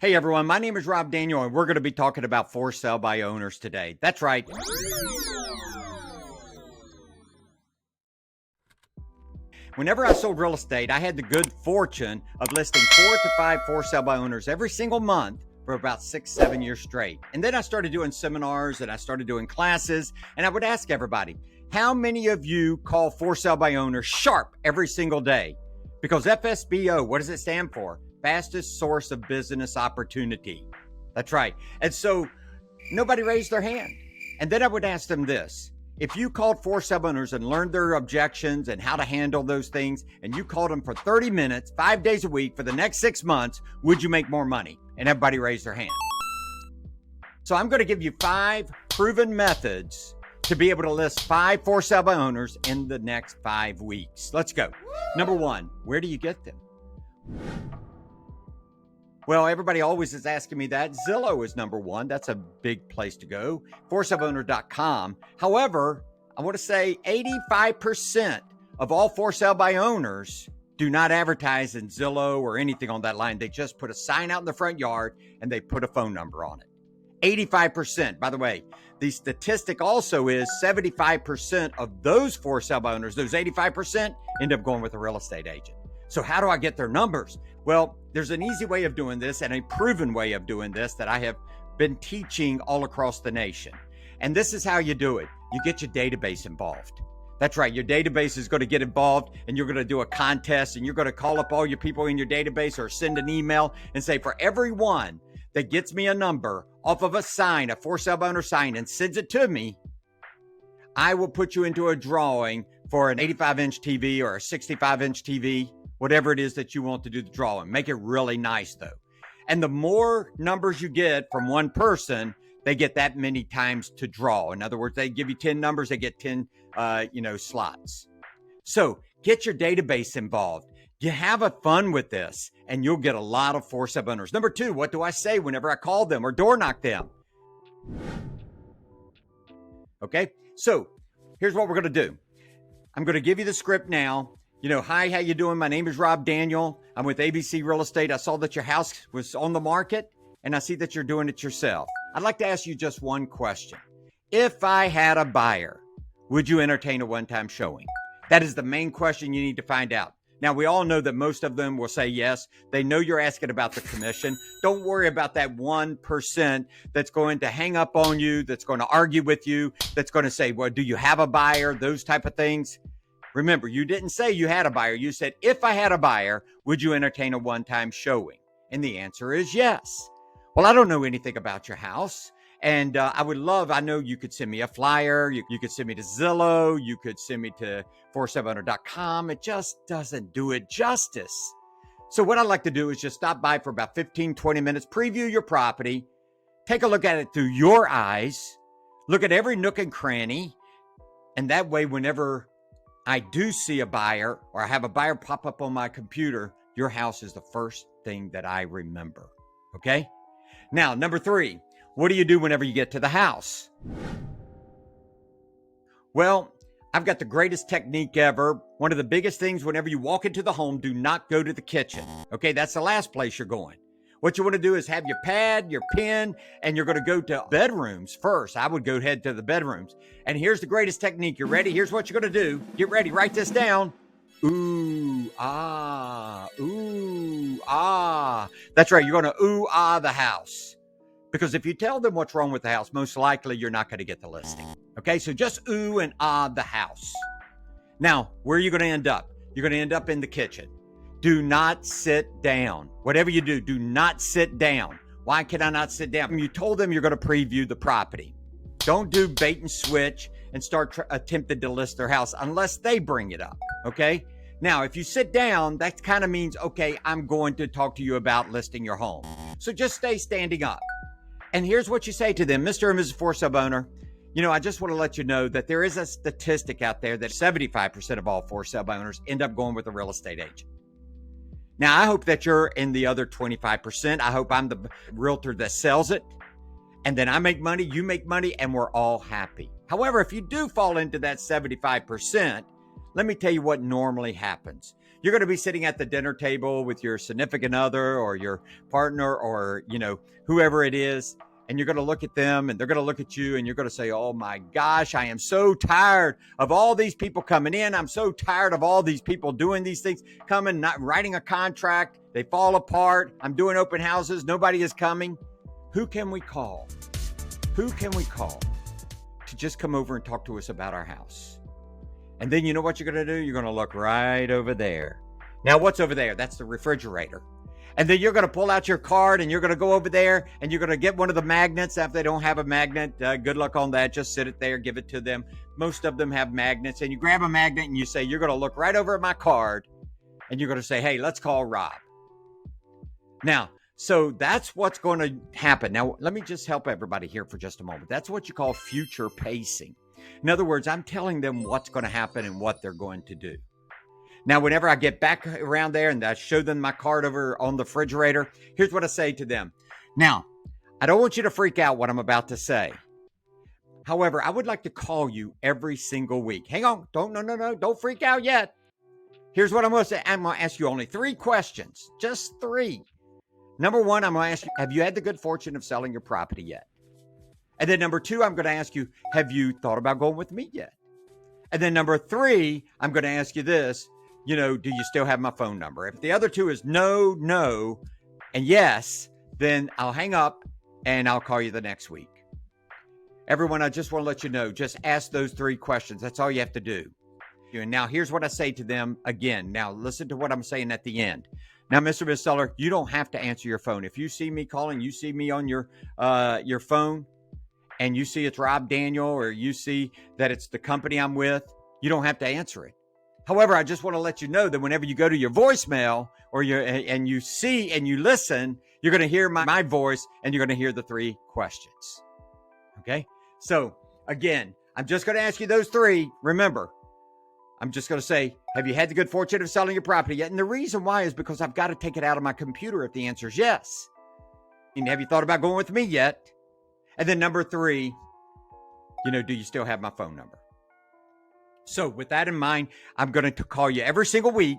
Hey everyone, my name is Rob Daniel, and we're going to be talking about for sale by owners today. That's right. Whenever I sold real estate, I had the good fortune of listing 4 to 5 for sale by owners every single month for about 6-7 years straight. And then I started doing seminars and I started doing classes, and I would ask everybody, how many of you call for sale by owners sharp every single day? Because FSBO, what does it stand for? Fastest source of business opportunity. That's right. And so nobody raised their hand. And then I would ask them this. If you called for sale owners and learned their objections and how to handle those things, and you called them for 30 minutes, 5 days a week for the next 6 months, would you make more money? And everybody raised their hand. So I'm going to give you 5 proven methods to be able to list 5 for sale by owners in the next 5 weeks. Let's go. Number 1, where do you get them? Well, everybody always is asking me that. Zillow is number 1. That's a big place to go. ForSaleByOwner.com. However, I want to say 85% of all for sale by owners do not advertise in Zillow or anything on that line. They just put a sign out in the front yard and they put a phone number on it. 85%. By the way, the statistic also is 75% of those for sale by owners, those 85%, end up going with a real estate agent. So how do I get their numbers? Well, there's an easy way of doing this and a proven way of doing this that I have been teaching all across the nation. And this is how you do it. You get your database involved. That's right. Your database is going to get involved and you're going to do a contest and you're going to call up all your people in your database or send an email and say, for everyone that gets me a number off of a sign, a for sale by owner sign, and sends it to me, I will put you into a drawing for an 85-inch TV or a 65-inch TV, whatever it is that you want to do the drawing. Make it really nice though. And the more numbers you get from one person, they get that many times to draw. In other words, they give you 10 numbers, they get 10 slots. So get your database involved. You have a fun with this and you'll get a lot of for sale owners. Number 2, what do I say whenever I call them or door knock them? Okay, so here's what we're going to do. I'm going to give you the script now. Hi, how you doing? My name is Rob Daniel. I'm with ABC Real Estate. I saw that your house was on the market and I see that you're doing it yourself. I'd like to ask you just one question. If I had a buyer, would you entertain a one-time showing? That is the main question you need to find out. Now, we all know that most of them will say yes. They know you're asking about the commission. Don't worry about that 1% that's going to hang up on you, that's going to argue with you, that's going to say, well, do you have a buyer? Those type of things. Remember, you didn't say you had a buyer. You said, if I had a buyer, would you entertain a one-time showing? And the answer is yes. Well, I don't know anything about your house. And I know you could send me a flyer. You could send me to Zillow. You could send me to ForSaleByOwner.com. It just doesn't do it justice. So what I'd like to do is just stop by for about 15, 20 minutes, preview your property, take a look at it through your eyes, look at every nook and cranny. And that way, whenever I do see a buyer or I have a buyer pop up on my computer, your house is the first thing that I remember. Okay? Now, number 3, what do you do whenever you get to the house? Well, I've got the greatest technique ever. One of the biggest things whenever you walk into the home, do not go to the kitchen. Okay, that's the last place you're going. What you want to do is have your pad, your pen, and you're going to go to bedrooms first. I would go head to the bedrooms. And here's the greatest technique. You ready? Here's what you're going to do. Get ready. Write this down. Ooh, ah, ooh, ah. That's right. You're going to ooh, ah the house. Because if you tell them what's wrong with the house, most likely you're not going to get the listing. Okay, so just ooh and ah the house. Now, where are you going to end up? You're going to end up in the kitchen. Do not sit down. Whatever you do, do not sit down. Why can I not sit down? You told them you're going to preview the property. Don't do bait and switch and start attempting to list their house unless they bring it up, okay? Now, if you sit down, that kind of means, okay, I'm going to talk to you about listing your home. So just stay standing up. And here's what you say to them, Mr. and Mrs. For Sale Owner. I just want to let you know that there is a statistic out there that 75% of all for sale owners end up going with a real estate agent. Now, I hope that you're in the other 25%. I hope I'm the realtor that sells it. And then I make money, you make money, and we're all happy. However, if you do fall into that 75%, let me tell you what normally happens. You're going to be sitting at the dinner table with your significant other or your partner or, whoever it is. And you're going to look at them and they're going to look at you and you're going to say, oh my gosh, I am so tired of all these people coming in. I'm so tired of all these people doing these things, coming, not writing a contract. They fall apart. I'm doing open houses. Nobody is coming. Who can we call? Who can we call to just come over and talk to us about our house? And then you know what you're going to do? You're going to look right over there. Now, what's over there? That's the refrigerator. And then you're going to pull out your card and you're going to go over there and you're going to get one of the magnets. If they don't have a magnet, good luck on that. Just sit it there, give it to them. Most of them have magnets. And you grab a magnet and you say, you're going to look right over at my card and you're going to say, hey, let's call Rob. Now, so that's what's going to happen. Now, let me just help everybody here for just a moment. That's what you call future pacing. In other words, I'm telling them what's going to happen and what they're going to do. Now, whenever I get back around there and I show them my card over on the refrigerator, here's what I say to them. Now, I don't want you to freak out what I'm about to say. However, I would like to call you every single week. Hang on. Don't freak out yet. Here's what I'm going to say. I'm going to ask you only 3 questions, just 3. Number 1, I'm going to ask you, have you had the good fortune of selling your property yet? And then number 2, I'm going to ask you, have you thought about going with me yet? And then number 3, I'm going to ask you this. Do you still have my phone number? If the other 2 is no, and yes, then I'll hang up and I'll call you the next week. Everyone, I just want to let you know, just ask those 3 questions. That's all you have to do. And now here's what I say to them again. Now listen to what I'm saying at the end. Now, Mr. Miss Seller, you don't have to answer your phone. If you see me calling, you see me on your phone and you see it's Rob Daniel or you see that it's the company I'm with, you don't have to answer it. However, I just want to let you know that whenever you go to your voicemail or and you see and you listen, you're going to hear my voice and you're going to hear the 3 questions. Okay. So again, I'm just going to ask you those 3. Remember, I'm just going to say, have you had the good fortune of selling your property yet? And the reason why is because I've got to take it out of my computer if the answer is yes. And have you thought about going with me yet? And then number 3, do you still have my phone number? So with that in mind, I'm going to call you every single week.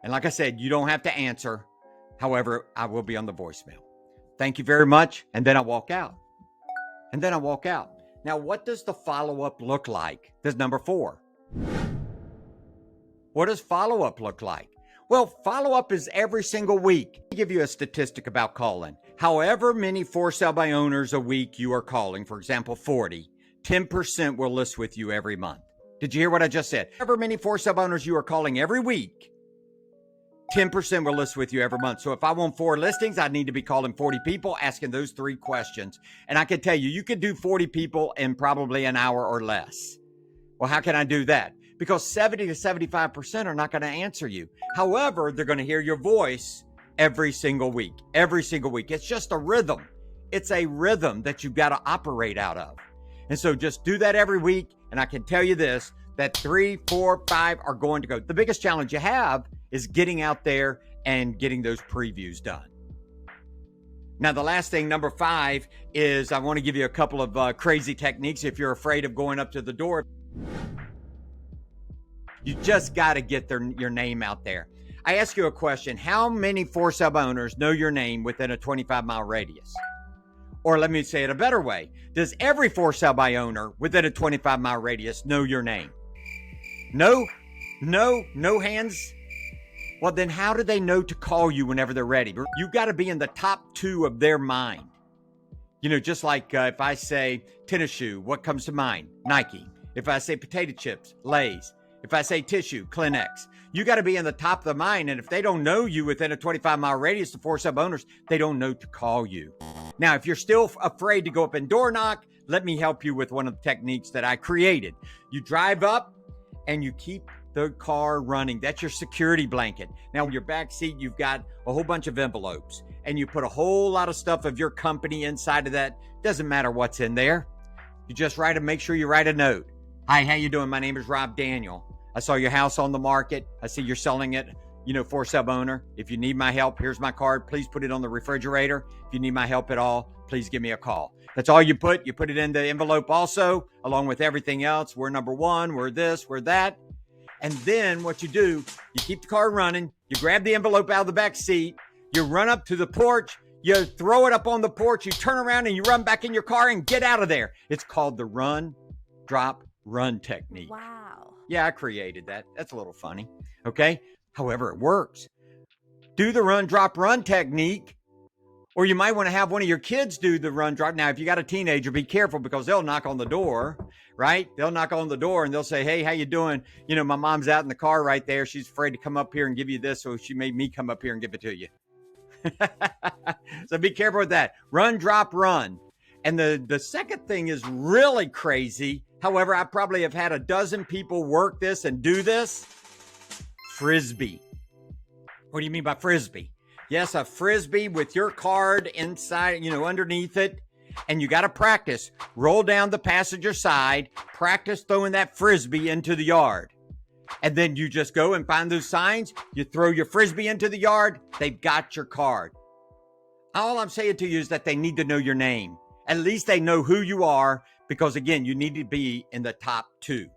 And like I said, you don't have to answer. However, I will be on the voicemail. Thank you very much. And then I walk out. Now, what does the follow-up look like? There's number 4. What does follow-up look like? Well, follow-up is every single week. Let me give you a statistic about calling. However many for sale by owners a week you are calling, for example, 40, 10% will list with you every month. Did you hear what I just said? However many for sale by owners you are calling every week, 10% will list with you every month. So if I want 4 listings, I need to be calling 40 people, asking those 3 questions. And I can tell you, you could do 40 people in probably an hour or less. Well, how can I do that? Because 70 to 75% are not going to answer you. However, they're going to hear your voice every single week. It's just a rhythm. It's a rhythm that you've got to operate out of. And so just do that every week. And I can tell you this, that 3, 4, 5 are going to go. The biggest challenge you have is getting out there and getting those previews done. Now, the last thing, number 5, is I want to give you a couple of crazy techniques if you're afraid of going up to the door. You just got to get your name out there. I ask you a question. How many for sale by owners know your name within a 25-mile radius? Or let me say it a better way. Does every for sale by owner within a 25-mile radius know your name? No hands? Well, then how do they know to call you whenever they're ready? You've got to be in the top 2 of their mind. Just like if I say tennis shoe, what comes to mind? Nike. If I say potato chips, Lay's. If I say tissue, Kleenex. You got to be in the top of the mind. And if they don't know you within a 25-mile radius, the for sale owners, they don't know to call you. Now, if you're still afraid to go up and door knock, let me help you with one of the techniques that I created. You drive up and you keep the car running. That's your security blanket. Now, in your back seat, you've got a whole bunch of envelopes and you put a whole lot of stuff of your company inside of that. Doesn't matter what's in there. You just make sure you write a note. Hi, how you doing? My name is Rob Daniel. I saw your house on the market. I see you're selling it, for sub owner. If you need my help, here's my card. Please put it on the refrigerator. If you need my help at all, please give me a call. That's all you put. You put it in the envelope also, along with everything else. We're number 1, we're this, we're that. And then what you do, you keep the car running, you grab the envelope out of the back seat, you run up to the porch, you throw it up on the porch, you turn around and you run back in your car and get out of there. It's called the run, drop, run technique. Wow. Yeah, I created that. That's a little funny. Okay. However, it works. Do the run, drop, run technique. Or you might want to have one of your kids do the run, drop. Now, if you got a teenager, be careful because they'll knock on the door, right? They'll knock on the door and they'll say, hey, how you doing? You know, my mom's out in the car right there. She's afraid to come up here and give you this. So she made me come up here and give it to you. So be careful with that. Run, drop, run. And the second thing is really crazy. However, I probably have had a dozen people work this and do this. Frisbee. What do you mean by Frisbee? Yes, a Frisbee with your card inside, underneath it. And you got to practice. Roll down the passenger side. Practice throwing that Frisbee into the yard. And then you just go and find those signs. You throw your Frisbee into the yard. They've got your card. All I'm saying to you is that they need to know your name. At least they know who you are because, again, you need to be in the top 2.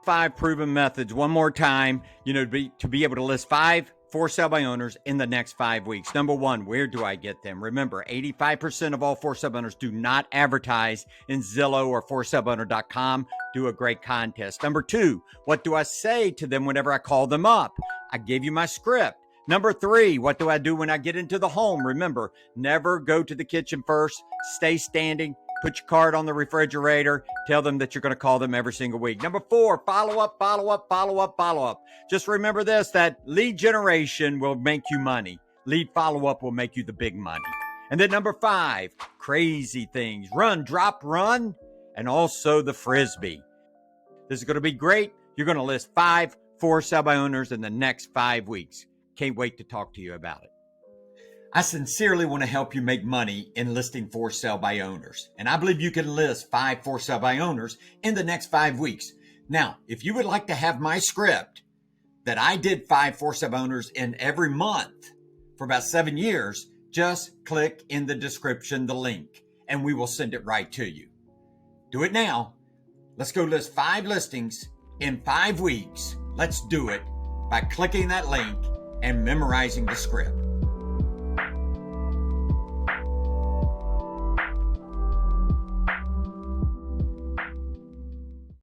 5 proven methods. One more time, to be able to list 5 for sale by owners in the next 5 weeks. Number 1, where do I get them? Remember, 85% of all for sale by owners do not advertise in Zillow or ForSaleByOwner.com. Do a great contest. Number 2, what do I say to them whenever I call them up? I gave you my script. Number 3, what do I do when I get into the home? Remember, never go to the kitchen first. Stay standing. Put your card on the refrigerator. Tell them that you're going to call them every single week. Number 4, follow up, follow up, follow up, follow up. Just remember this, that lead generation will make you money. Lead follow up will make you the big money. And then number 5, crazy things. Run, drop, run, and also the Frisbee. This is going to be great. You're going to list 5 for sale by owners in the next 5 weeks. Can't wait to talk to you about it. I sincerely want to help you make money in listing for sale by owners. And I believe you can list 5 for sale by owners in the next 5 weeks. Now, if you would like to have my script that I did 5 for sale by owners in every month for about 7 years, just click in the description, the link, and we will send it right to you. Do it now. Let's go list 5 listings in 5 weeks. Let's do it by clicking that link and memorizing the script.